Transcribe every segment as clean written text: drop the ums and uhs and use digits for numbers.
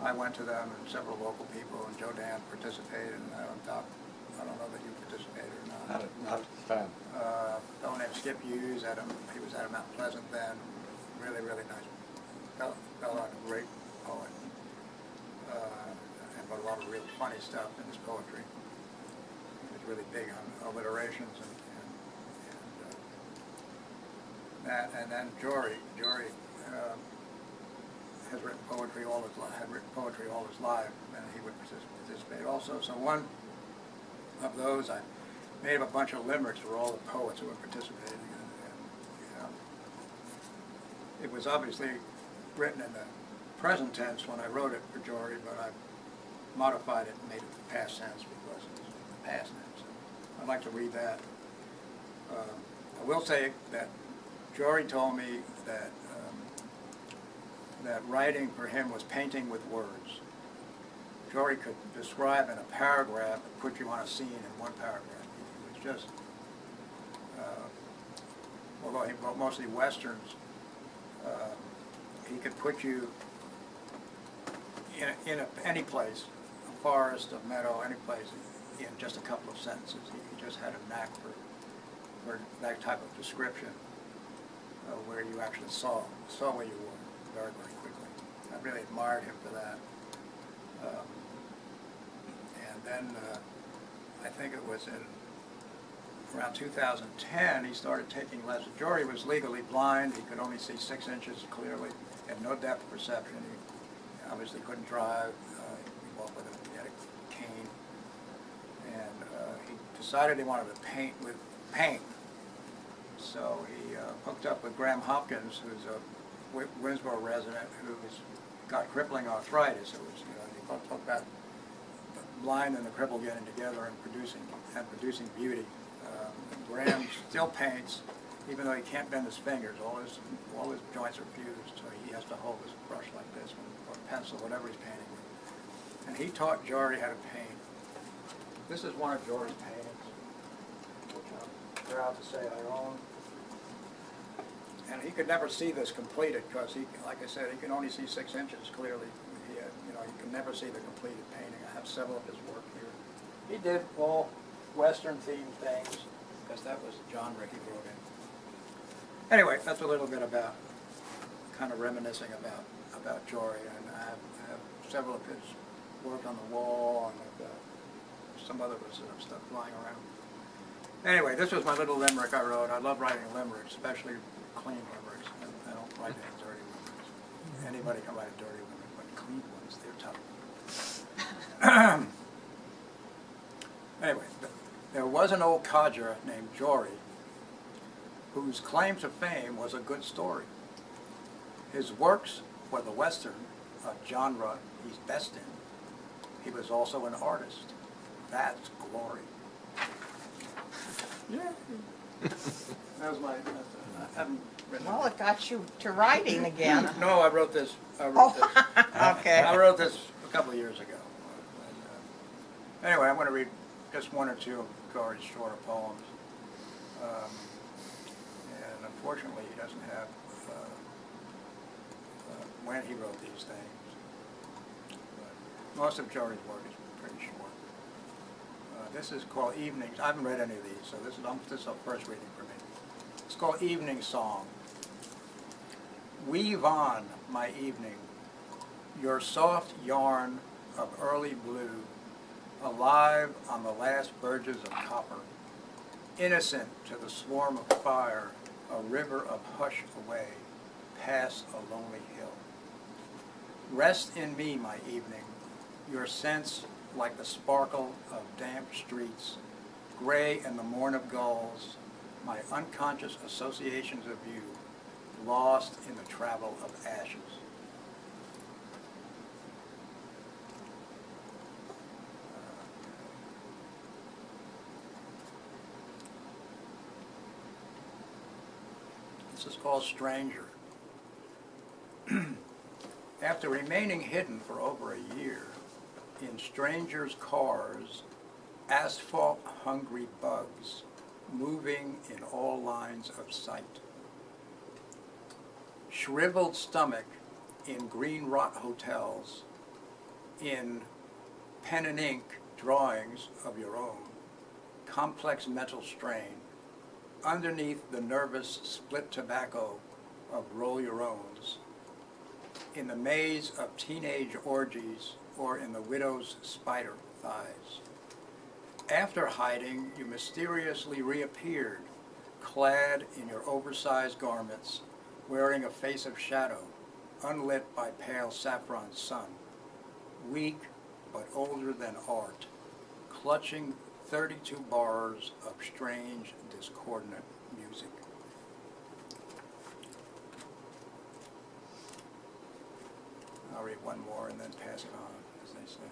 I went to them and several local people, and Joe Dan participated, and I don't know that you participated or not. Not at the time. A fellow named Skip Hughes, he was at Mount Pleasant then, really, really nice. Felt like a great poet, and wrote a lot of real funny stuff in his poetry. He was really big on alliterations and that. And then Jory has written poetry all his life, and he would participate also. So one of those, I made up a bunch of limericks for all the poets who were participating, and it was obviously written in the present tense when I wrote it for Jory, but I modified it and made it past tense because it's past tense. So I'd like to read that. I will say that Jory told me that that writing for him was painting with words. Jory could describe in a paragraph, put you on a scene in one paragraph. He was just, although he wrote mostly westerns, he could put you in any place, a forest, a meadow, any place, in just a couple of sentences. He just had a knack for that type of description, where you actually saw where you were very, very quickly. I really admired him for that. And then I think it was in around 2010 he started taking lessons. Jory was legally blind. He could only see 6 inches clearly, had no depth perception. He obviously couldn't drive. He walked with he had a cane. And he decided he wanted to paint with paint. So he hooked up with Graham Hopkins, who's a Winsboro resident who's got crippling arthritis. It was, you talk about the blind and the crippled getting together and producing beauty. Graham still paints, even though he can't bend his fingers. All his joints are fused, so he has to hold his brush like this, or pencil, whatever he's painting with. And he taught Jory how to paint. This is one of Jory's paintings, which I'm proud to say I own. And he could never see this completed because he, like I said, he can only see 6 inches clearly. He can never see the completed painting. I have several of his work here. He did all Western themed things because that was the genre he wrote in. Anyway, that's a little bit about, kind of reminiscing about Jory, and I have several of his work on the wall, and I've got some other stuff lying around. Anyway, this was my little limerick I wrote. I love writing limericks, especially clean limericks. I don't write any dirty limericks. Anybody can write a dirty limerick, but clean ones, they're tough. Anyway, there was an old codger named Jory whose claim to fame was a good story. His works were the Western, a genre he's best in. He was also an artist. That's glory. Yeah. That was my. I haven't written. Well, it got you to writing again. No, I wrote this. Okay. I wrote this a couple of years ago. Anyway, I'm going to read just one or two of Jory's shorter poems. And unfortunately, he doesn't have when he wrote these things. But most of Jory's work is pretty short. This is called Evenings. I haven't read any of these, so this is a first reading for me. It's called Evening Song. Weave on, my evening, your soft yarn of early blue, alive on the last verges of copper, innocent to the swarm of fire, a river of hush away, past a lonely hill. Rest in me, my evening, your sense like the sparkle of damp streets, gray in the morn of gulls, my unconscious associations of you, lost in the travel of ashes. This is called Stranger. After remaining hidden for over a year in strangers' cars, asphalt-hungry bugs moving in all lines of sight, shriveled stomach in green rot hotels, in pen and ink drawings of your own, complex mental strain, underneath the nervous split tobacco of roll your owns, in the maze of teenage orgies, or in the widow's spider thighs. After hiding, you mysteriously reappeared, clad in your oversized garments, wearing a face of shadow, unlit by pale saffron sun, weak but older than art, clutching 32 bars of strange, discordant music. I'll read one more and then pass it on, as they say.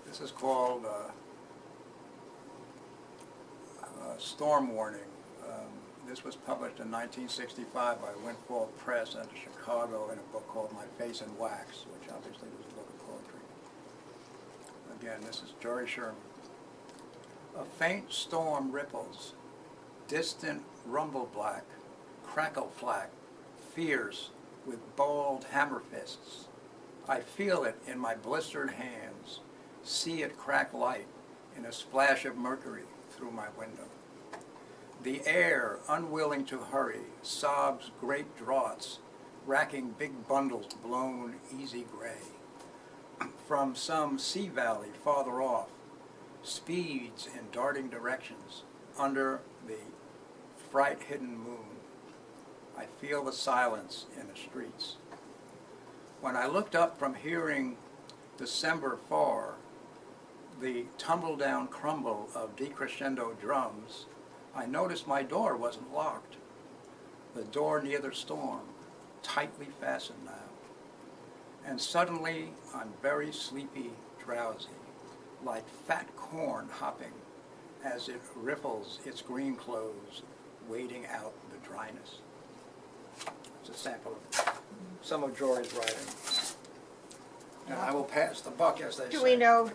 This is called Storm Warning. This was published in 1965 by Windfall Press out of Chicago in a book called My Face in Wax, which obviously was a book of poetry. Again, this is Jory Sherman. A faint storm ripples, distant rumble black, crackle flack, fierce with bald hammer fists. I feel it in my blistered hands, see it crack light in a splash of mercury through my window. The air, unwilling to hurry, sobs great draughts, racking big bundles blown easy gray. From some sea valley farther off, speeds in darting directions under the fright-hidden moon. I feel the silence in the streets. When I looked up from hearing December far, the tumble-down crumble of decrescendo drums, I noticed my door wasn't locked. The door near the storm, tightly fastened now. And suddenly I'm very sleepy, drowsy, like fat corn hopping as it riffles its green clothes, waiting out the dryness. It's a sample of some of Jory's writing. And I will pass the buck, as they say. Do we know